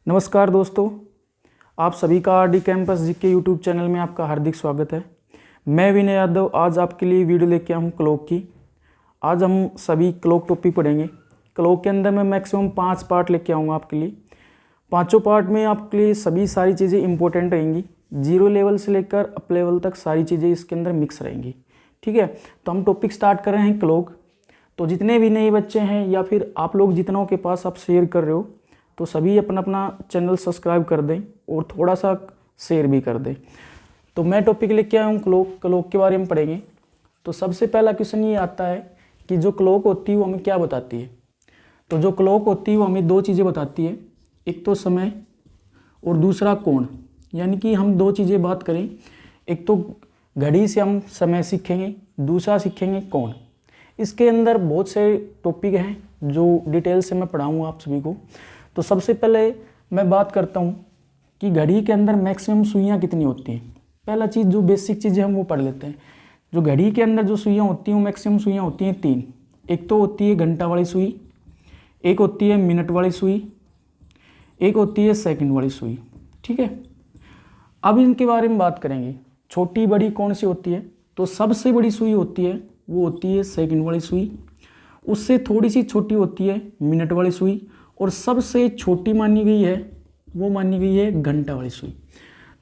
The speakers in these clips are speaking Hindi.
नमस्कार दोस्तों, आप सभी का RD campus GK YouTube channel में आपका हार्दिक स्वागत है। मैं विनय यादव आज आपके लिए वीडियो लेके आया हूँ क्लॉक की। आज हम सभी क्लॉक टॉपिक पढ़ेंगे। क्लॉक के अंदर मैं मैक्सिमम 5 पार्ट लेके आऊँगा आपके लिए। पाँचों पार्ट में आपके लिए सभी सारी चीज़ें इंपॉर्टेंट रहेंगी। 0 लेवल से लेकर अप लेवल तक सारी चीज़ें इसके अंदर मिक्स रहेंगी। ठीक है, तो हम टॉपिक स्टार्ट कर रहे हैं क्लॉक। तो जितने भी नए बच्चे हैं या फिर आप लोग जितनों के पास आप शेयर कर रहे हो, तो सभी अपना अपना चैनल सब्सक्राइब कर दें और थोड़ा सा शेयर भी कर दें। तो मैं टॉपिक लेके आया हूँ क्लॉक के बारे में पढ़ेंगे। तो सबसे पहला क्वेश्चन ये आता है कि जो क्लॉक होती है वो हमें क्या बताती है। तो जो क्लॉक होती है वो हमें 2 चीज़ें बताती है, एक तो समय और दूसरा कोण। यानी कि हम 2 चीज़ें बात करें, एक तो घड़ी से हम समय सीखेंगे, दूसरा सीखेंगे कोण। इसके अंदर बहुत से टॉपिक हैं जो डिटेल से मैं पढ़ाऊँगा आप सभी को। तो सबसे पहले मैं बात करता हूँ कि घड़ी के अंदर मैक्सिमम सुइयाँ कितनी होती हैं। पहला चीज़ जो बेसिक चीज़ें हम वो पढ़ लेते हैं। जो घड़ी के अंदर जो सुइयाँ होती हैं वो मैक्सिमम सुइयाँ होती हैं 3। एक तो होती है घंटा वाली सुई, एक होती है मिनट वाली सुई, एक होती है सेकंड वाली सुई। ठीक है, अब इनके बारे में बात करेंगे। छोटी बड़ी कौन सी होती है, तो सबसे बड़ी सुई होती है वो होती है सेकंड वाली सुई। उससे थोड़ी सी छोटी होती है मिनट वाली सुई, और सबसे छोटी मानी गई है वो मानी गई है घंटा वाली सुई।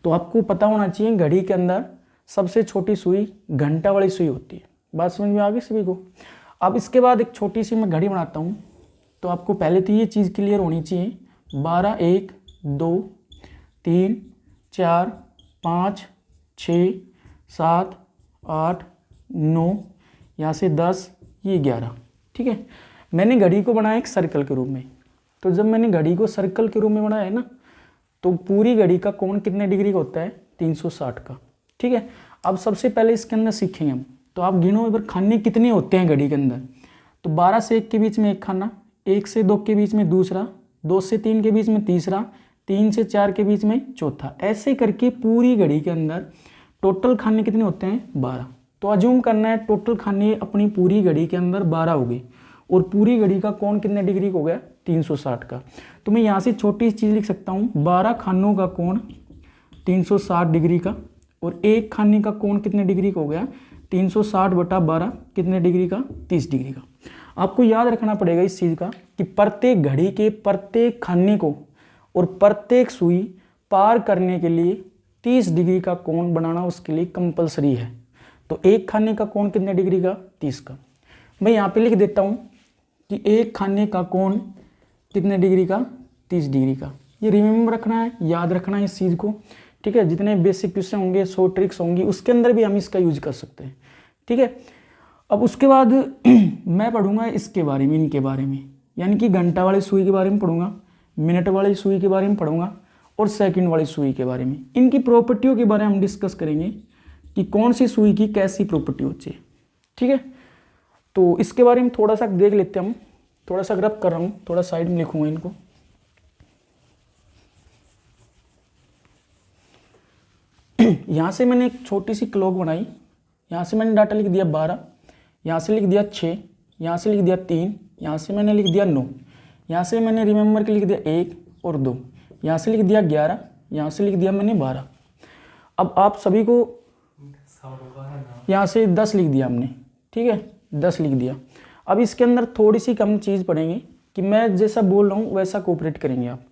तो आपको पता होना चाहिए घड़ी के अंदर सबसे छोटी सुई घंटा वाली सुई होती है। बात समझ में आ गई सभी को। अब इसके बाद एक छोटी सी मैं घड़ी बनाता हूँ। तो आपको पहले तो ये चीज़ क्लियर होनी चाहिए, 12, 1, 2, 3, 4, 5, 6, 7, 8, 9, यहाँ से 10, ये 11। ठीक है, मैंने घड़ी को बनाया एक सर्कल के रूप में। तो जब मैंने घड़ी को सर्कल के रूप में बनाया है ना, तो पूरी घड़ी का कोण कितने डिग्री का होता है, 360 का। ठीक है, अब सबसे पहले इसके अंदर सीखेंगे हम। तो आप गिनो एक बार, खाने कितने होते हैं घड़ी के अंदर। तो 12 से 1 के बीच में एक खाना, 1 से 2 के बीच में दूसरा, 2 से 3 के बीच में तीसरा, 3 से 4 के बीच में चौथा। ऐसे करके पूरी घड़ी के अंदर टोटल खाने कितने होते हैं, 12। तो अज्यूम करना है टोटल खाने अपनी पूरी घड़ी के अंदर 12 हो गई, और पूरी घड़ी का कोण कितने डिग्री का हो गया, 360 का। तो मैं यहाँ से छोटी चीज़ लिख सकता हूँ, 12 खानों का कोण 360 डिग्री का, और एक खाने का कोण कितने डिग्री का हो गया, 360/12 कितने डिग्री का, 30 डिग्री का। आपको याद रखना पड़ेगा इस चीज़ का कि प्रत्येक घड़ी के प्रत्येक खाने को और प्रत्येक सुई पार करने के लिए 30 डिग्री का कोण बनाना उसके लिए कंपलसरी है। तो एक खाने का कोण कितने डिग्री का, 30 का। मैं यहाँ पे लिख देता हूँ कि एक खाने का कोण कितने डिग्री का, 30 डिग्री का। ये रिमेम्बर रखना है, याद रखना है इस चीज़ को। ठीक है, जितने बेसिक क्वेश्चन होंगे, 100 ट्रिक्स होंगी, उसके अंदर भी हम इसका यूज कर सकते हैं। ठीक है, अब उसके बाद मैं पढ़ूंगा इसके बारे में, इनके बारे में, यानी कि घंटा वाली सुई के बारे में पढ़ूंगा, मिनट वाली सुई के बारे में पढ़ूंगा, और सेकंड वाली सुई के बारे में। इनकी प्रॉपर्टियों के बारे में हम डिस्कस करेंगे कि कौन सी सुई की कैसी प्रॉपर्टी होती है। ठीक है, तो इसके बारे में थोड़ा सा देख लेते हैं हम। थोड़ा सा ग्रप कर रहा हूँ, थोड़ा साइड में लिखूंगा इनको। यहाँ से मैंने एक छोटी सी क्लॉक बनाई। यहाँ से मैंने डाटा लिख दिया 12, यहाँ से लिख दिया 6, यहाँ से लिख दिया 3, यहाँ से मैंने लिख दिया 9, यहाँ से मैंने रिमेंबर के लिख दिया 1 और 2, यहाँ से लिख दिया 11, यहाँ से लिख दिया मैंने 12। अब आप सभी को यहाँ से 10 लिख दिया हमने। ठीक है, 10 लिख दिया। अब इसके अंदर थोड़ी सी कम चीज़ पढ़ेंगे कि मैं जैसा बोल रहा हूँ वैसा कोऑपरेट करेंगे आप।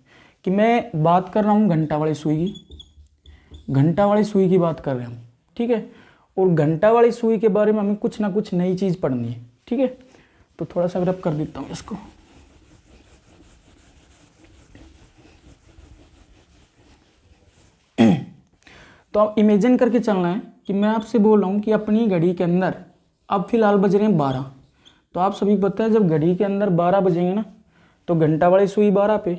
कि मैं बात कर रहा हूँ घंटा वाली सुई की, घंटा वाली सुई की बात कर रहे हैं हम। ठीक है, और घंटा वाली सुई के बारे में हमें कुछ ना कुछ नई चीज़ पढ़नी है। ठीक है, तो थोड़ा सा ग्रप कर देता हूँ इसको। तो आप इमेजिन करके चलना है कि मैं आपसे बोल रहा हूँ कि अपनी घड़ी के अंदर अब फिलहाल बज रहे हैं 12। तो आप सभी को पता है जब घड़ी के अंदर 12 बजेंगे ना, तो घंटा वाली सुई 12 पे,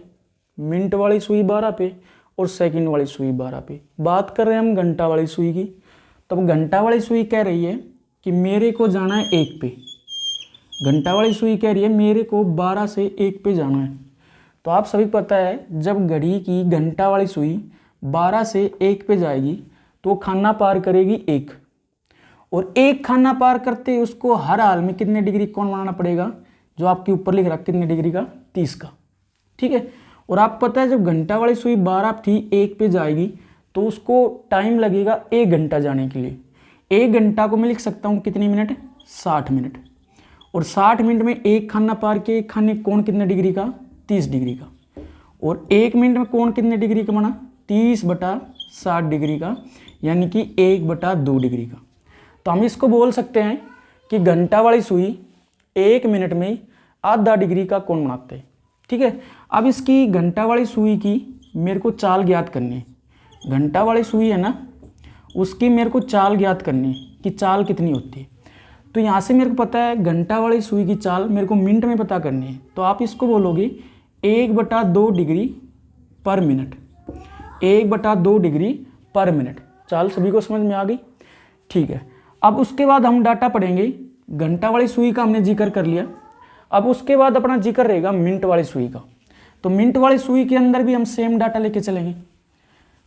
मिनट वाली सुई 12 पे, और सेकंड वाली सुई 12 पे। बात कर रहे हैं हम घंटा वाली सुई की। तब घंटा वाली सुई कह रही है कि मेरे को जाना है 1 पे। घंटा वाली सुई कह रही है मेरे को 12 से 1 पे जाना है। तो आप सभी को पता है जब घड़ी की घंटा वाली सुई 12 से 1 पे जाएगी तो खाना पार करेगी 1, और 1 खाना पार करते उसको हर हाल में कितने डिग्री कोण बनाना पड़ेगा, जो आपके ऊपर लिख रहा कितने डिग्री का, 30 का। ठीक है, और आपको पता है जब घंटा वाली सुई 12 थी 1 पे जाएगी तो उसको टाइम लगेगा 1 घंटा जाने के लिए। 1 घंटा को मैं लिख सकता हूँ कितने मिनट, 60 मिनट। और 60 मिनट में एक खाना पार के एक खाने कोण कितने डिग्री का, 30 डिग्री का। और 1 मिनट में कोण कितने डिग्री का बना, 30/60 डिग्री का, यानी कि 1/2 डिग्री का। तो हम इसको बोल सकते हैं कि घंटा वाली सुई 1 मिनट में आधा डिग्री का कोण बनाते हैं। ठीक है, अब इसकी घंटा वाली सुई की मेरे को चाल ज्ञात करनी है। घंटा वाली सुई है ना, उसकी मेरे को चाल ज्ञात करनी है कि चाल कितनी होती है। तो यहाँ से मेरे को पता है घंटा वाली सुई की चाल मेरे को मिनट में पता करनी है। तो आप इसको बोलोगे 1/2 डिग्री पर मिनट, 1/2 डिग्री पर मिनट। चाल सभी को समझ में आ गई? ठीक है, अब उसके बाद हम डाटा पढ़ेंगे। घंटा वाली सुई का हमने जिक्र कर लिया। अब उसके बाद अपना जिक्र रहेगा मिनट वाली सुई का। तो मिनट वाली सुई के अंदर भी हम सेम डाटा लेके चलेंगे।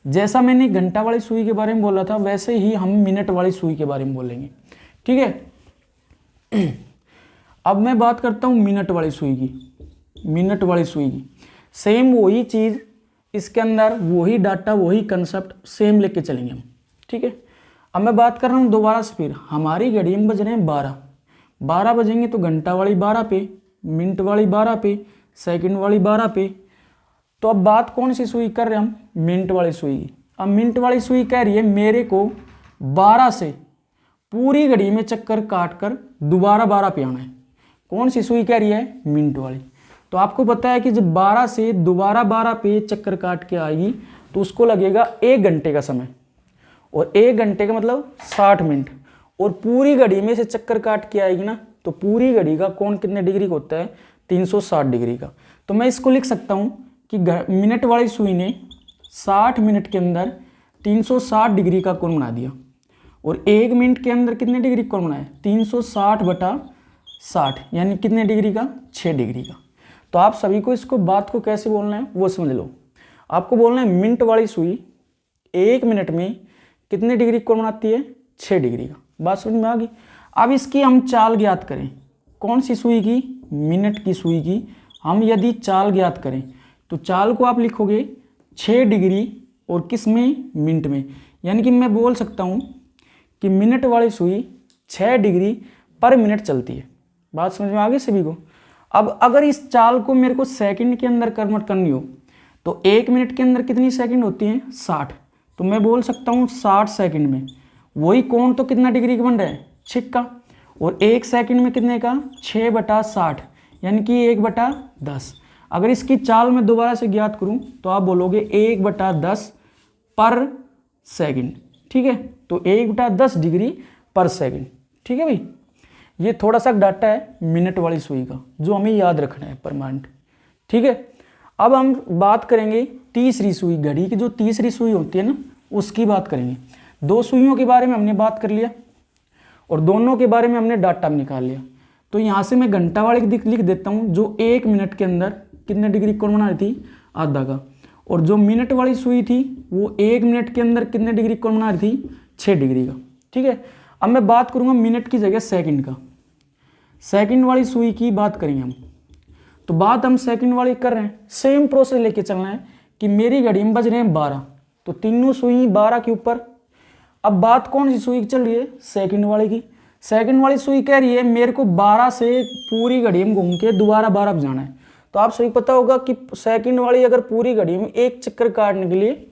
जैसा मैंने घंटा वाली सुई के बारे में बोला था वैसे ही हम मिनट वाली सुई के बारे में बोलेंगे। ठीक है, अब मैं बात करता हूँ मिनट वाली सुई की। मिनट वाली सुई की सेम वही चीज़, इसके अंदर वही डाटा वही कंसेप्ट सेम लेके चलेंगे हम। ठीक है, अब मैं बात कर रहा हूँ दोबारा से फिर। हमारी घड़ी में बज रहे हैं 12 बजेंगे तो घंटा वाली 12 पे, मिनट वाली 12 पे, सेकंड वाली 12 पे। तो अब बात कौन सी सुई कर रहे हैं हम, मिनट वाली सुई की। अब मिनट वाली सुई कह रही है मेरे को 12 से पूरी घड़ी में चक्कर काट कर दोबारा 12 पे आना है। कौन सी सुई कह रही है, मिनट वाली। तो आपको पता है कि जब 12 से दोबारा 12 पे चक्कर काट के आएगी तो उसको लगेगा 1 घंटे का समय। और 1 घंटे का मतलब 60 मिनट। और पूरी घड़ी में से चक्कर काट के आएगी ना, तो पूरी घड़ी का कोण कितने डिग्री का होता है, 360 डिग्री का। तो मैं इसको लिख सकता हूँ कि मिनट वाली सुई ने 60 मिनट के अंदर 360 डिग्री का कोण बना दिया। और 1 मिनट के अंदर कितने डिग्री कोण बनाया, 360/60, यानी कितने डिग्री का, 6 डिग्री का। तो आप सभी को इसको बात को कैसे बोलना है वो समझ लो। आपको बोलना है मिनट वाली सुई 1 मिनट में कितने डिग्री कोण बनाती है, 6 डिग्री का। बात समझ में आ गई? अब इसकी हम चाल ज्ञात करें। कौन सी सुई की, मिनट की सुई की हम यदि चाल ज्ञात करें तो चाल को आप लिखोगे 6 डिग्री और किस में, मिनट में। यानी कि मैं बोल सकता हूँ कि मिनट वाली सुई 6 डिग्री पर मिनट चलती है। बात समझ में आ गई सभी को? अब अगर इस चाल को मेरे को सेकंड के अंदर कन्वर्ट करनी हो तो 1 मिनट के अंदर कितनी सेकंड होती हैं, 60। तो मैं बोल सकता हूँ 60 सेकंड में वही कोण तो कितना डिग्री का बन रहा है, 6 का। और 1 सेकंड में कितने का, 6/60, यानी कि 1/10। अगर इसकी चाल मैं दोबारा से ज्ञात करूं तो आप बोलोगे 1/10 पर सेकंड। ठीक है, तो 1/10 डिग्री पर सेकंड। ठीक है भाई, ये थोड़ा सा डाटा है मिनट वाली सुई का जो हमें याद रखना है परमानेंट। ठीक है, अब हम बात करेंगे तीसरी सुई। घड़ी की जो तीसरी सुई होती है ना, उसकी बात करेंगे। 2 सुइयों के बारे में हमने बात कर लिया और दोनों के बारे में हमने डाटा निकाल लिया। तो यहाँ से मैं घंटा वाली लिख देता हूँ जो 1 मिनट के अंदर कितने डिग्री कोण बना रही थी, आधा का। और जो मिनट वाली सुई थी वो 1 मिनट के अंदर कितने डिग्री कोण बना रही थी, 6 डिग्री का। ठीक है, अब मैं बात करूँगा मिनट की जगह सेकंड का। सेकंड वाली सुई की बात करेंगे हम। तो बात हम सेकंड वाली कर रहे हैं, सेम प्रोसेस लेके चलना है कि मेरी घड़ी में बज रहे हैं 12, तो तीनों सुई 12 के ऊपर। अब बात कौन सी सुई की चल रही है, सेकंड वाली की। सेकंड वाली सुई कह रही है मेरे को 12 से पूरी घड़ी में घूम के दोबारा 12 पे जाना है। तो आप सभी पता होगा कि सेकंड वाली अगर पूरी घड़ी में एक चक्कर काटने के लिए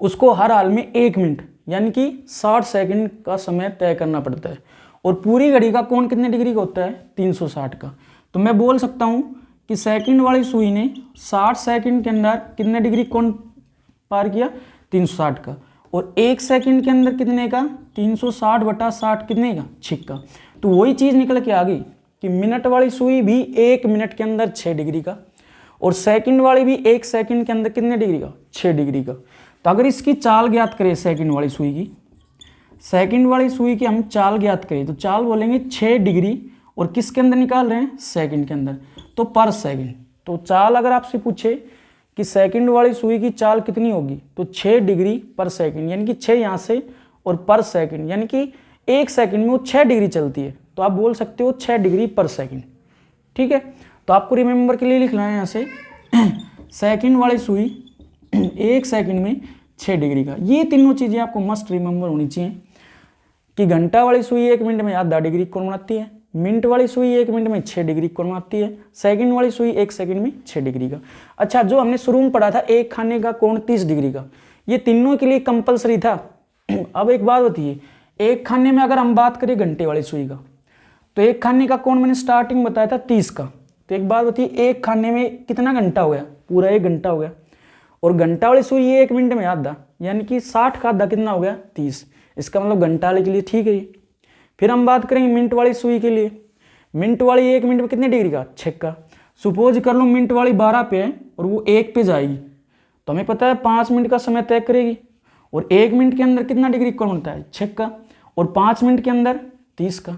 उसको हर हाल में 1 मिनट यानी कि 60 सेकंड का समय तय करना पड़ता है। और पूरी घड़ी का कोण कितने डिग्री का होता है, 360 का। तो मैं बोल सकता हूँ कि सेकंड वाली सुई ने 60 सेकंड के अंदर कितने डिग्री कोण पार किया, 360 का। और 1 सेकंड के अंदर कितने का, 360/60 कितने का, 6 का। तो वही चीज़ निकल के आ गई कि मिनट वाली सुई भी 1 मिनट के अंदर 6 डिग्री का और सेकंड वाली भी 1 सेकंड के अंदर कितने डिग्री का, 6 डिग्री का। तो अगर इसकी चाल ज्ञात करें सेकंड वाली सुई की, सेकंड वाली सुई की हम चाल ज्ञात करें तो चाल बोलेंगे 6 डिग्री और किसके अंदर निकाल रहे हैं, सेकंड के अंदर, तो पर सेकंड। तो चाल अगर आपसे पूछे कि सेकंड वाली सुई की चाल कितनी होगी तो 6 डिग्री पर सेकंड, यानी कि 6 यहाँ से और पर सेकंड, यानी कि 1 सेकंड में वो 6 डिग्री चलती है। तो आप बोल सकते हो 6 डिग्री पर सेकंड। ठीक है, तो आपको रिमेंबर के लिए लिखना है यहाँ से सेकंड वाली सुई 1 सेकंड में 6 डिग्री का। ये तीनों चीज़ें आपको मस्ट रिमेंबर होनी चाहिए कि घंटा वाली सुई 1 मिनट में आधा डिग्री कोण बनाती है, मिनट वाली सुई 1 मिनट में 6 डिग्री कोण बनाती है, सेकंड वाली सुई 1 सेकंड में 6 डिग्री का। अच्छा, जो हमने शुरू में पढ़ा था एक खाने का कोण 30 डिग्री का, ये तीनों के लिए कंपलसरी था। अब एक बात होती है, एक खाने में अगर हम बात करें घंटे वाली सुई का, तो एक खाने का कोण मैंने स्टार्टिंग बताया था 30 का। तो एक बात होती है, एक खाने में कितना घंटा हो गया, पूरा 1 घंटा हो गया। और घंटा वाली सुई 1 मिनट में आधा, यानी कि 60 का आधा कितना हो गया 30। इसका मतलब घंटा वाले के लिए ठीक है। फिर हम बात करेंगे मिनट वाली सुई के लिए। मिनट वाली 1 मिनट में कितने डिग्री का, 6 का। सपोज कर लो मिनट वाली 12 पे है और वो 1 पे जाएगी, तो हमें पता है 5 मिनट का समय तय करेगी। और 1 मिनट के अंदर कितना डिग्री कोण बनता है, 6 का। और 5 मिनट के अंदर 30 का।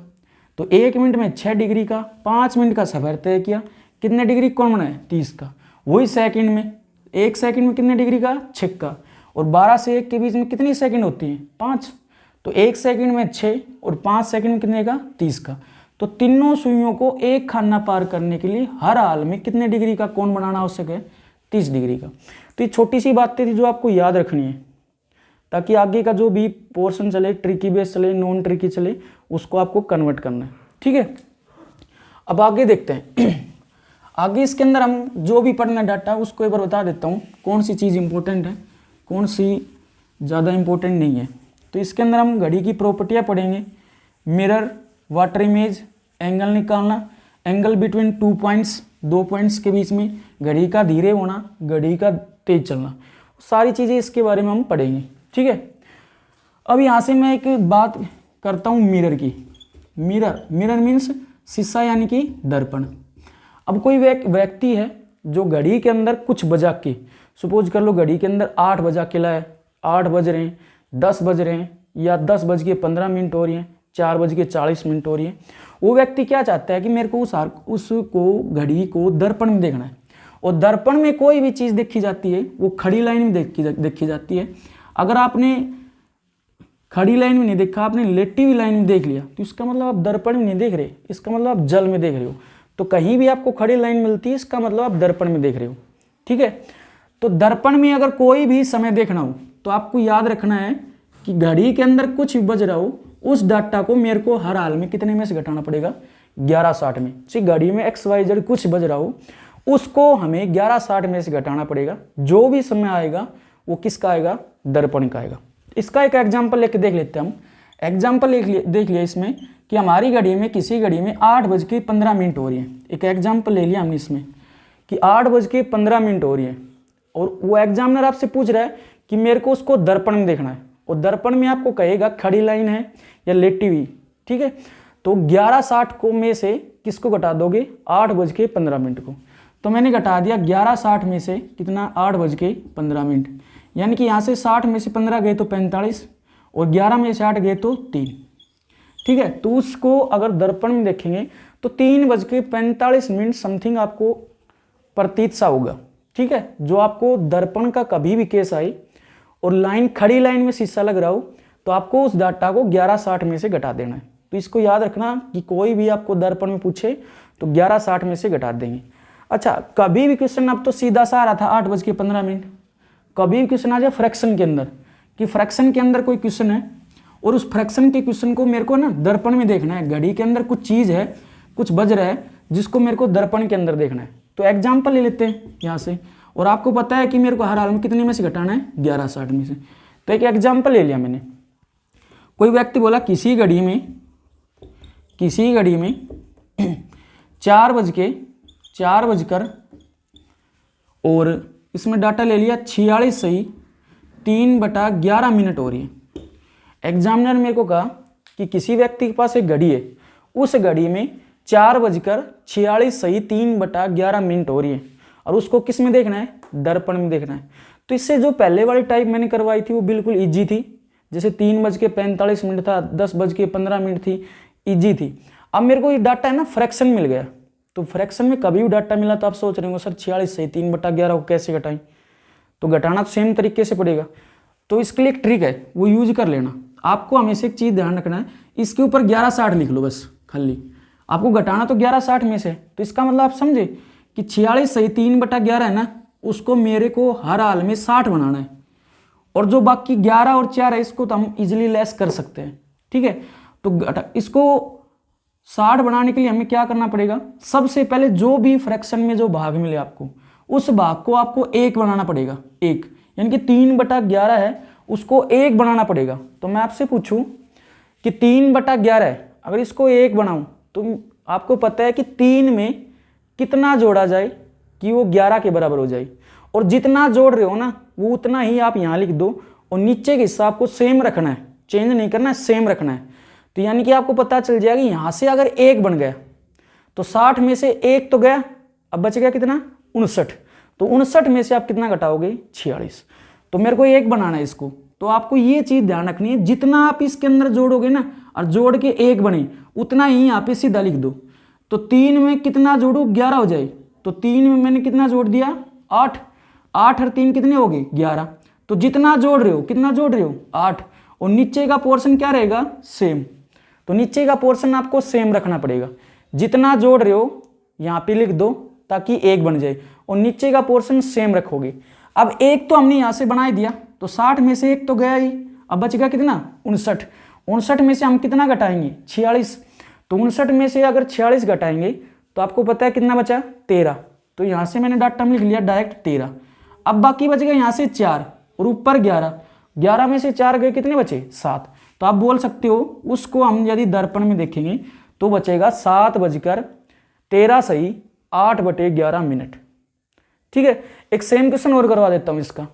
तो 1 मिनट में 6 डिग्री का, 5 मिनट का समय तय किया, कितने डिग्री कोण बना है, 30 का। वही सेकंड में 1 सेकंड में कितने डिग्री का, 6 का। और 12 से 1 के बीच में कितनी सेकंड होती है, 5। तो 1 सेकंड में 6 और 5 सेकंड में कितने का, 30 का। तो तीनों सुइयों को एक खाना पार करने के लिए हर हाल में कितने डिग्री का कोण बनाना आवश्यक है, 30 डिग्री का। तो ये छोटी सी बातें थी जो आपको याद रखनी है, ताकि आगे का जो भी पोर्शन चले, ट्रिकी बेस चले, नॉन ट्रिकी चले, उसको आपको कन्वर्ट करना है। ठीक है, अब आगे देखते हैं। आगे इसके अंदर हम जो भी पढ़ना डाटा उसको एक बार बता देता हूँ, कौन सी चीज़ इंपॉर्टेंट है, कौन सी ज़्यादा इंपॉर्टेंट नहीं है। तो इसके अंदर हम घड़ी की प्रॉपर्टियाँ पढ़ेंगे, मिरर, वाटर इमेज, एंगल निकालना, एंगल बिटवीन 2 पॉइंट्स, 2 पॉइंट्स के बीच में, घड़ी का धीरे होना, घड़ी का तेज चलना, सारी चीज़ें इसके बारे में हम पढ़ेंगे। ठीक है, अब यहाँ से मैं एक बात करता हूँ मिरर की। मिरर मीन्स शीशा यानी कि दर्पण। अब कोई व्यक्ति है जो घड़ी के अंदर कुछ बजा के, सपोज कर लो घड़ी के अंदर 8 बजा के लाए, 8 बज रहे हैं, 10 बज रहे हैं, या 10:15 हो रही हैं, 4:40 हो रही है। वो व्यक्ति क्या चाहता है कि मेरे को उसको घड़ी को दर्पण में देखना है। और दर्पण में कोई भी चीज़ देखी जाती है वो खड़ी लाइन में देखी जाती है। अगर आपने खड़ी लाइन में नहीं देखा, आपने लेटी हुई लाइन में देख लिया, तो इसका मतलब आप दर्पण में नहीं देख रहे, इसका मतलब आप जल में देख रहे हो। तो कहीं भी आपको खड़ी लाइन मिलती है, इसका मतलब आप दर्पण में देख रहे हो। ठीक है, तो दर्पण में अगर कोई भी समय देखना हो तो आपको याद रखना है कि घड़ी के अंदर कुछ भी बज रहा हो, उस डाटा को मेरे को हर हाल में कितने में से घटाना पड़ेगा, 1160 में। ठीक, घड़ी में XYZ कुछ बज रहा हो, उसको हमें 1160 में से घटाना पड़ेगा। जो भी समय आएगा वो किसका आएगा, दर्पण का आएगा। इसका एक एग्जाम्पल लेके देख लेते हैं हम। एग्जाम्पल देख लिया इसमें कि हमारी घड़ी में, किसी घड़ी में 8:15 हो रही है। एक एग्जाम्पल ले लिया हमने इसमें कि 8:15 हो रही है, और वो एग्जामिनर आपसे पूछ रहा है कि मेरे को उसको दर्पण में देखना है, और दर्पण में आपको कहेगा खड़ी लाइन है या लेटी हुई। ठीक है, तो 1160 को में से किसको घटा दोगे, 8:15 को। तो मैंने घटा दिया 1160 में से कितना, 8:15, यानी कि यहाँ से 60 में से 15 गए तो 45, और 11 में से 8 गए तो 3। ठीक है, तो उसको अगर दर्पण में देखेंगे तो 3:45 समथिंग आपको प्रतीत सा होगा। ठीक है, जो आपको दर्पण का कभी भी केस आए और लाइन खड़ी लाइन में शीशा लग रहा हो, तो आपको उस डाटा को 1160 में से घटा देना है। तो इसको याद रखना कि कोई भी आपको दर्पण में पूछे तो 1160 में से घटा देंगे। अच्छा, कभी भी क्वेश्चन अब तो सीधा सा आ रहा था 8:15, कभी भी क्वेश्चन आ जाए फ्रैक्शन के अंदर, कि फ्रैक्शन के अंदर कोई क्वेश्चन है और उस फ्रैक्शन के क्वेश्चन को मेरे को ना दर्पण में देखना है। घड़ी के अंदर कुछ चीज़ है, कुछ बज रहा है, जिसको मेरे को दर्पण के अंदर देखना है। तो एग्जाम्पल ले लेते हैं यहाँ से, और आपको पता है कि मेरे को हर हाल में कितने में से घटाना है, 1160 में से। तो एक एग्जाम्पल ले लिया मैंने। कोई व्यक्ति बोला किसी घड़ी में 4 बजकर और इसमें डाटा ले लिया 46 सही 3/11 हो रही है। एग्जामिनर मेरे को कहा कि किसी व्यक्ति के पास एक घड़ी है, उस घड़ी में 4:46 सही 3/11 हो रही है, और उसको किस में देखना है, दर्पण में देखना है। तो इससे जो पहले वाली टाइप मैंने करवाई थी वो बिल्कुल इजी थी, जैसे 3:45 था, 10:15 थी, इजी थी। अब मेरे को ये डाटा है ना फ्रैक्शन मिल गया, तो फ्रैक्शन में कभी भी डाटा मिला तो आप सोच रहे हो सर 46 सही 3/11 को कैसे घटाएं, तो घटाना तो सेम तरीके से पड़ेगा। तो इसके लिए एक ट्रिक है, वो यूज कर लेना। आपको हमेशा एक चीज़ ध्यान रखना है, इसके ऊपर 1160 लिख लो बस खाली, आपको घटाना तो 1160 में से। तो इसका मतलब आप समझे कि 46 सही 3/11 है ना, उसको मेरे को हर हाल में 60 बनाना है, और जो बाकी 11 और 4 है इसको तो हम इजीली लेस कर सकते हैं। ठीक है, तो इसको 60 बनाने के लिए हमें क्या करना पड़ेगा, सबसे पहले जो भी फ्रैक्शन में जो भाग मिले आपको, उस भाग को आपको 1 बनाना पड़ेगा। 1 यानी कि 3/11 है, उसको 1 बनाना पड़ेगा। तो मैं आपसे पूछूं कि 3/11 है, अगर इसको 1 बनाऊं तो आपको पता है कि 3 में कितना जोड़ा जाए कि वो 11 के बराबर हो जाए, और जितना जोड़ रहे हो ना वो उतना ही आप यहाँ लिख दो, और नीचे के हिस्सा आपको सेम रखना है, चेंज नहीं करना है, सेम रखना है। तो यानी कि आपको पता चल जाएगा यहाँ से अगर 1 बन गया तो 60 में से 1 तो गया, अब बच गया कितना, 59। तो 59 में से आप कितना घटाओगे, 46। तो मेरे को 1 बनाना है इसको, तो आपको ये चीज ध्यान रखनी है, जितना आप इसके अंदर जोड़ोगे ना और जोड़ के 1 बने उतना ही यहाँ पे सीधा लिख दो। तो 3 में कितना जोड़ू, 11 हो जाए। तो 3 में मैंने कितना जोड़ दिया, 8। 8 और 3 कितने हो गए, 11। तो जितना जोड़ रहे हो, कितना जोड़ रहे हो, 8, और नीचे का पोर्शन क्या रहेगा, सेम। तो नीचे का पोर्शन आपको सेम रखना पड़ेगा, जितना जोड़ रहे हो यहाँ पे लिख दो ताकि 1 बन जाए, और नीचे का पोर्शन सेम रखोगे। अब 1 तो हमने यहाँ से बना दिया, तो 60 में से 1 तो गया ही, अब बचेगा कितना, 59। 59 में से हम कितना घटाएंगे, 46। तो 59 में से अगर 46 घटाएंगे तो आपको पता है कितना बचा, 13। तो यहाँ से मैंने डाटा में लिख लिया डायरेक्ट 13। अब बाकी बच गया यहाँ से 4 और ऊपर 11। 11 में से 4 गए, कितने बचे, 7। तो आप बोल सकते हो उसको हम यदि दर्पण में देखेंगे तो बचेगा 7:13 सही 8/11 ठीक है। एक सेम क्वेश्चन और करवा देता हूँ इसका,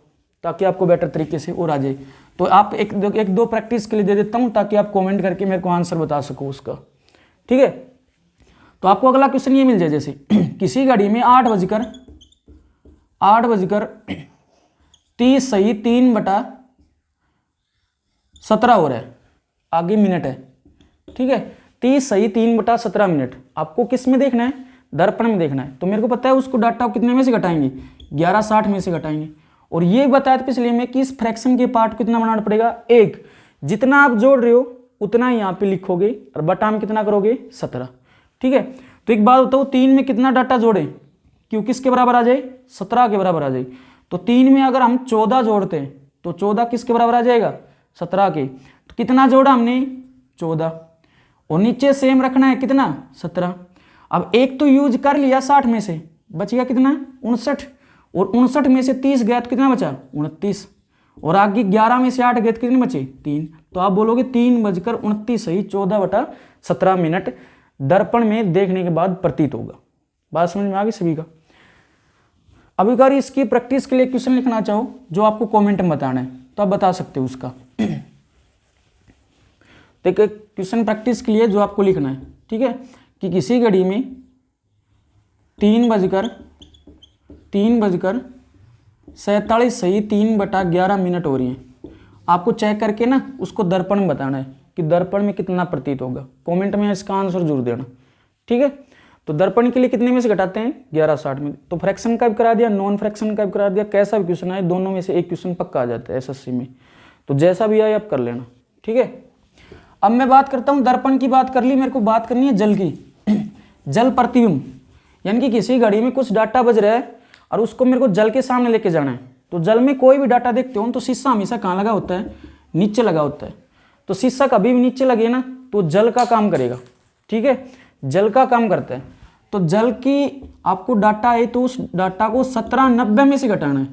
ताकि आपको बेटर तरीके से और आ जाए। तो आप एक दो प्रैक्टिस के लिए दे देता हूँ ताकि आप कमेंट करके मेरे को आंसर बता सको उसका। ठीक है, तो आपको अगला क्वेश्चन ये मिल जाए, जैसे किसी घड़ी में 8:30 सही 3/17 हो रहा है, आगे मिनट है। ठीक है, 30 सही 3/17 आपको किस में देखना है, दर्पण में देखना है। तो मेरे को पता है उसको डाटा कितने में से घटाएंगे, 11/60 में से घटाएंगे। और ये बताया था पिछले में कि इस फ्रैक्शन के पार्ट को कितना बनाना पड़ेगा, 1। जितना आप जोड़ रहे हो उतना ही यहाँ पे लिखोगे, और बटा में कितना करोगे, 17। ठीक है, तो एक बात बताओ, 3 में कितना डाटा जोड़े क्यों किसके बराबर आ जाए, 17 के बराबर आ जाए। तो 3 में अगर हम 14 जोड़ते हैं तो 14 किसके बराबर आ जाएगा, 17 के। तो कितना जोड़ा हमने, 14, और नीचे सेम रखना है कितना, 17। अब 1 तो यूज कर लिया 60 में से, बच गया कितना, 59, और 59 में से 30 गया तो कितना बचा, 29, और आगे 11 में से 8 गए तो कितने बचे, 3। तो आप बोलोगे 3:29 सही 14/17 दर्पण में देखने के बाद प्रतीत होगा। बात समझ में आ गई सभी का। अभी अगर इसकी प्रैक्टिस के लिए क्वेश्चन लिखना चाहो जो आपको कमेंट में बताना है तो आप बता सकते हो उसका। देखिए क्वेश्चन प्रैक्टिस के लिए जो आपको लिखना है, ठीक है, कि किसी घड़ी में 3:47 सही 3/11 हो रही है। आपको चेक करके ना उसको दर्पण में बताना है कि दर्पण में कितना प्रतीत होगा। कमेंट में इसका आंसर जरूर देना। ठीक है, तो दर्पण के लिए कितने में से घटाते हैं, 11/60 में। तो फ्रैक्शन का भी करा दिया, नॉन फ्रैक्शन का भी करा दिया, कैसा भी क्वेश्चन आए दोनों में से एक क्वेश्चन पक्का आ जाता है एसएससी में। तो जैसा भी आए आप कर लेना। ठीक है, अब मैं बात करता हूँ, दर्पण की बात कर ली, मेरे को बात करनी है जल की। जल प्रतिबिंब, यानी कि किसी घड़ी में कुछ डाटा बज रहा है और उसको मेरे को जल के सामने लेके जाना है। तो जल में कोई भी डाटा देखते हो तो शीशा हमेशा कहाँ लगा होता है, नीचे लगा होता है। तो शीशा कभी भी नीचे लगे ना तो जल का काम करेगा। ठीक है, जल का काम करता है। तो जल की आपको डाटा है तो उस डाटा को 1790 में से घटाना है।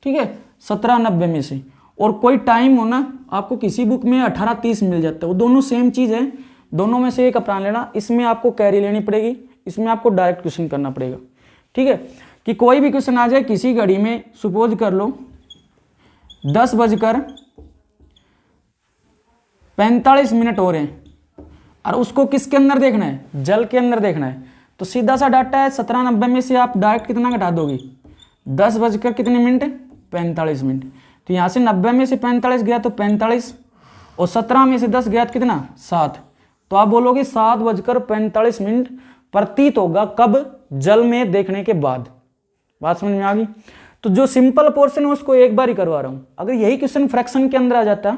ठीक है, 1790 में से। और कोई टाइम हो ना, आपको किसी बुक में 1830 मिल जाता है, वो दोनों सेम चीज़ है, दोनों में से एक अपना लेना। इसमें आपको कैरी लेनी पड़ेगी, इसमें आपको डायरेक्ट क्वेश्चन करना पड़ेगा। ठीक है, कि कोई भी क्वेश्चन आ जाए किसी घड़ी में, सपोज कर लो 10:45 हो रहे हैं और उसको किसके अंदर देखना है, जल के अंदर देखना है। तो सीधा सा डाटा है 1790 में से आप डायरेक्ट कितना घटा दोगे, 10:45। तो यहाँ से 90 में से 45 गया तो 45, और 17 में से 10 गया तो कितना, 7। तो आप बोलोगे 7:45 प्रतीत होगा कब, जल में देखने के बाद। बात समझ में आ गई। तो जो सिंपल पोर्शन है उसको एक बार ही करवा रहा हूँ। अगर यही क्वेश्चन फ्रैक्शन के अंदर आ जाता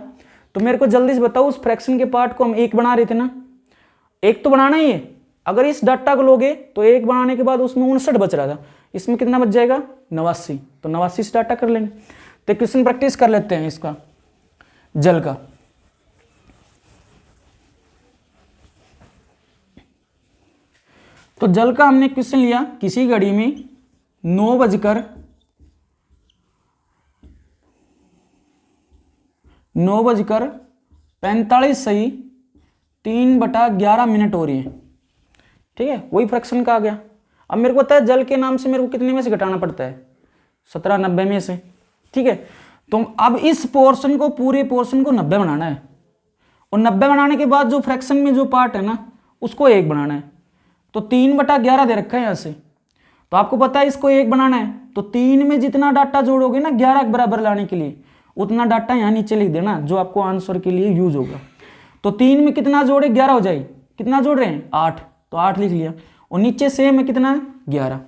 तो मेरे को जल्दी से बताओ, उस फ्रैक्शन के पार्ट को हम 1 बना रहे थे ना, 1 तो बनाना ही है। अगर इस डाटा को लोगे तो 1 बनाने के बाद उसमें 59 बच रहा था, इसमें कितना बच जाएगा 89, तो 89 से डाटा कर लेंगे। तो क्वेश्चन प्रैक्टिस कर लेते हैं इसका जल का। तो जल का हमने क्वेश्चन लिया, किसी घड़ी में 9:45 सही 3/11 मिनट हो रही है। ठीक है, वही फ्रैक्शन का आ गया। अब मेरे को पता है जल के नाम से मेरे को कितने में से घटाना पड़ता है, 17/90 में से। ठीक है, तो अब इस पोर्शन को, पूरे पोर्शन को 90 बनाना है, और 90 बनाने के बाद जो फ्रैक्शन में जो पार्ट है ना उसको 1 बनाना है। तो 3/11 दे रखा है यहाँ से, तो आपको पता है इसको 1 बनाना है, तो 3 में जितना डाटा जोड़ोगे ना 11 के बराबर लाने के लिए, उतना डाटा यहाँ नीचे लिख देना जो आपको आंसर के लिए यूज होगा। तो 3 में कितना जोड़े 11 हो जाए, कितना जोड़ रहे हैं 8, तो 8 लिख लिया, और नीचे सेम है कितना 11।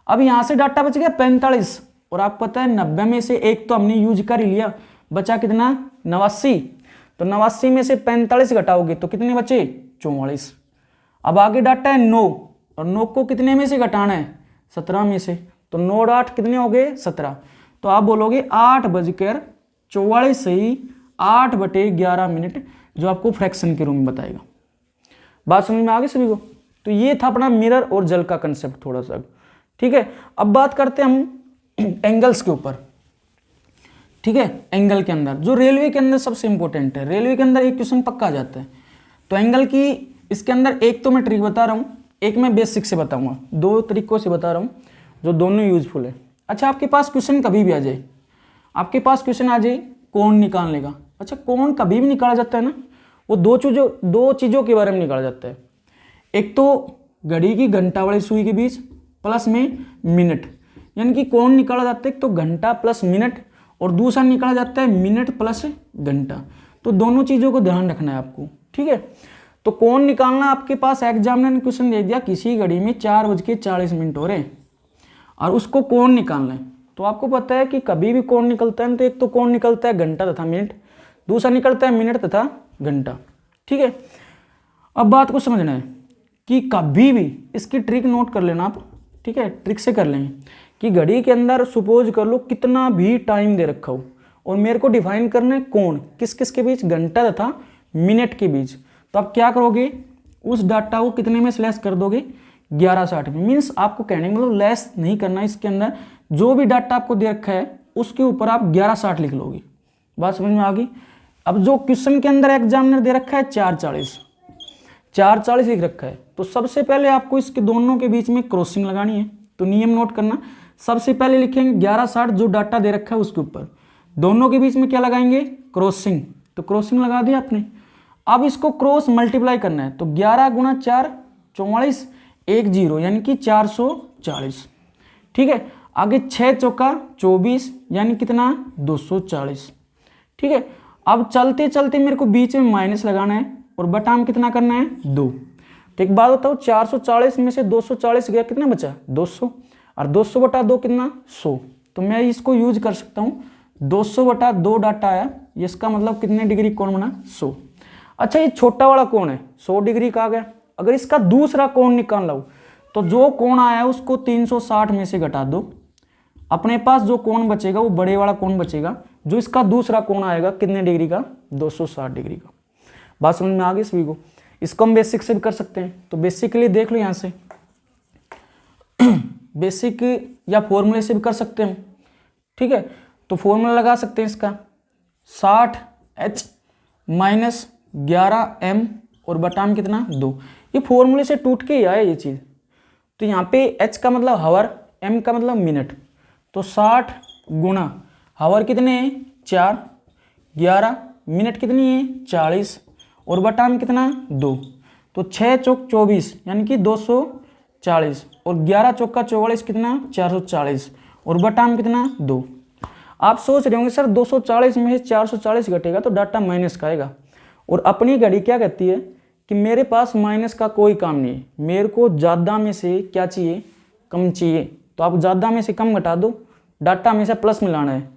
अब यहाँ से डाटा बच गया 45, और आपको पता है 90 में से 1 तो हमने यूज कर ही लिया, बचा कितना 89। तो 89 में से 45 घटाओगे तो कितने बचे 44। अब आगे डाटा है 9, और 9 को कितने में से घटाना है 17 में से, तो 9 और 8 कितने हो गए 17। तो आप बोलोगे 8:44 सही 8/11 मिनट, जो आपको फ्रैक्शन के रूप में बताएगा। बात समझ में आ गई सभी को? तो ये था अपना मिरर और जल का कंसेप्ट थोड़ा सा। ठीक है, अब बात करते हैं हम एंगल्स के ऊपर। ठीक है, एंगल के अंदर जो रेलवे के अंदर सबसे इंपॉर्टेंट है, रेलवे के अंदर एक क्वेश्चन पक्का आ जाता है। तो एंगल की इसके अंदर एक तो मैं ट्रिक बता रहा हूँ, एक मैं बेसिक से बताऊंगा, 2 तरीकों से बता रहा हूँ जो दोनों यूजफुल है। अच्छा, आपके पास क्वेश्चन कभी भी आ जाए, आपके पास क्वेश्चन आ जाए कोण निकालने का। अच्छा, कोण कभी भी निकाला जाता है ना, वो दो चीज़ों के बारे में निकाला जाता है। एक तो घड़ी की घंटा वाली सुई के बीच प्लस में मिनट, यानी कि कोण निकाला जाता है एक तो घंटा प्लस मिनट, और दूसरा निकाला जाता है मिनट प्लस घंटा। तो दोनों चीज़ों को ध्यान रखना है आपको। ठीक है, तो कोण निकालना आपके पास एग्जामिनर ने क्वेश्चन दे दिया, किसी घड़ी में 4:40 हो रहे हैं और उसको कोण निकालना है। तो आपको पता है कि कभी भी कोण निकलता है तो एक तो कोण निकलता है घंटा तथा मिनट, दूसरा निकलता है मिनट तथा घंटा। ठीक है, अब बात को समझना है कि कभी भी इसकी ट्रिक नोट कर लेना आप। ठीक है, ट्रिक से कर लेंगे कि घड़ी के अंदर सपोज कर लो कितना भी टाइम दे रखा हो, और मेरे को डिफाइन करना है कोण किस किस के बीच, घंटा तथा मिनट के बीच। तो आप क्या करोगे, उस डाटा को कितने में स्लैश कर दोगे 1160 में। मीन्स आपको कहने का मतलब लेस नहीं करना, इसके अंदर जो भी डाटा आपको दे रखा है उसके ऊपर आप 1160 लिख लोगे। बात समझ में आ गई? अब जो क्वेश्चन के अंदर एग्जामिनर दे रखा है 440 लिख रखा है, तो सबसे पहले आपको इसके दोनों के बीच में क्रॉसिंग लगानी है। तो नियम नोट करना, सबसे पहले लिखेंगे 1160 जो डाटा दे रखा है उसके ऊपर, दोनों के बीच में क्या लगाएंगे क्रॉसिंग। तो क्रॉसिंग लगा दिया आपने। अब इसको क्रॉस मल्टीप्लाई करना है, तो 11 × 4 44 1 0 यानी कि 440। ठीक है, आगे 6 चौका 24 यानी कितना 240। ठीक है, अब चलते चलते मेरे को बीच में माइनस लगाना है और बटा में कितना करना है 2। तो एक बात बताओ, 440 में से 240 गया, कितना बचा 200, और 200/2 कितना 100। तो मैं इसको यूज कर सकता हूँ, 200/2 डाटा आया, इसका मतलब कितने डिग्री कोण बना 100। अच्छा, ये छोटा वाला कोण है 100 डिग्री का आ गया। अगर इसका दूसरा कोण निकालना हो तो जो कोण आया है उसको 360 में से घटा दो, अपने पास जो कोण बचेगा वो बड़े वाला कोण बचेगा, जो इसका दूसरा कोण आएगा कितने डिग्री का 260 डिग्री का। बात समझ में आ गई सभी को? इसको हम बेसिक से भी कर सकते हैं। तो बेसिक के लिए देख लो यहाँ से बेसिक या फॉर्मूले से भी कर सकते हैं। ठीक है, तो फॉर्मूला लगा सकते हैं इसका 60H - 11M और बटा में कितना 2। ये फॉर्मूले से टूट के ही आया ये चीज़। तो यहाँ पे H का मतलब हावर, M का मतलब मिनट, तो 60 गुणा हावर कितने हैं 4, 11 मिनट कितनी है 40 और बटा में कितना 2। तो 6 चौक 24 यानी कि 240 और 11 चौका 44 कितना 440 और बटा में कितना 2। आप सोच रहे होंगे सर 240 में से 440 घटेगा तो डाटा माइनस का आएगा, और अपनी घड़ी क्या कहती है कि मेरे पास माइनस का कोई काम नहीं है, मेरे को ज़्यादा में से क्या चाहिए कम चाहिए। तो आप ज़्यादा में से कम घटा दो, डाटा हमेशा प्लस में लाना है।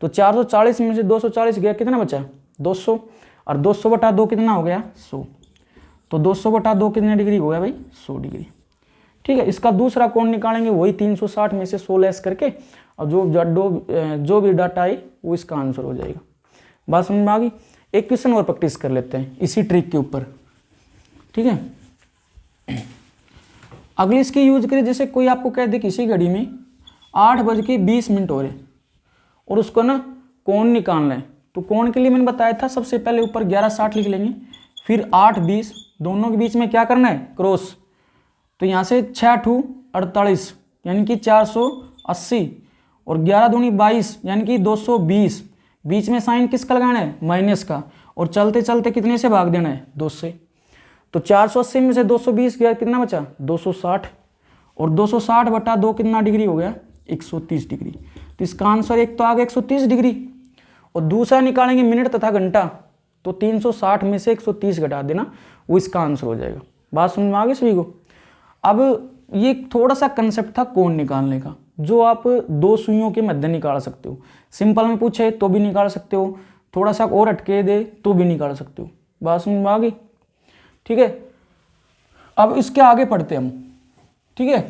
तो 440 में से 240 गया, कितना बचा 200, और 200/2 कितना हो गया 100। तो 200/2 कितने डिग्री हो गया भाई, 100 डिग्री। ठीक है, इसका दूसरा कोण निकालेंगे, वही 360 में से 100 लेस करके, और जो भी डाटा है वो इसका आंसर हो जाएगा। बात समझ में आ गई। एक क्वेश्चन और प्रैक्टिस कर लेते हैं इसी ट्रिक के ऊपर। ठीक है, अगली इसकी यूज करें, जैसे कोई आपको कह दे किसी घड़ी में 8:20 हो रहे और उसको ना कोण निकालना है, तो कोण के लिए मैंने बताया था सबसे पहले ऊपर 1160 लिख लेंगे, फिर 8:20, दोनों के बीच में क्या करना है, क्रॉस। तो यहाँ से 6×8 48 यानी कि 480 और 11×2 22 यानी कि 220, बीच में साइन किसका लगाना है, माइनस का, और चलते चलते कितने से भाग देना है, 2 से। तो 480 में से 220 गया, कितना बचा, 260, और 260/2 कितना डिग्री हो गया, 130 डिग्री। तो इसका आंसर एक तो आ गया 130 डिग्री, और दूसरा निकालेंगे मिनट तथा घंटा, तो 360 में से 130 घटा देना, वो इसका आंसर हो जाएगा। बात समझ में आ गई सभी को। अब ये थोड़ा सा कंसेप्ट था कोण निकालने का, जो आप दो सुइयों के मध्य निकाल सकते हो। सिंपल में पूछे तो भी निकाल सकते हो, थोड़ा सा और अटके दे तो भी निकाल सकते हो। बात समझ में आ गई। ठीक है, अब इसके आगे पढ़ते हम। ठीक है,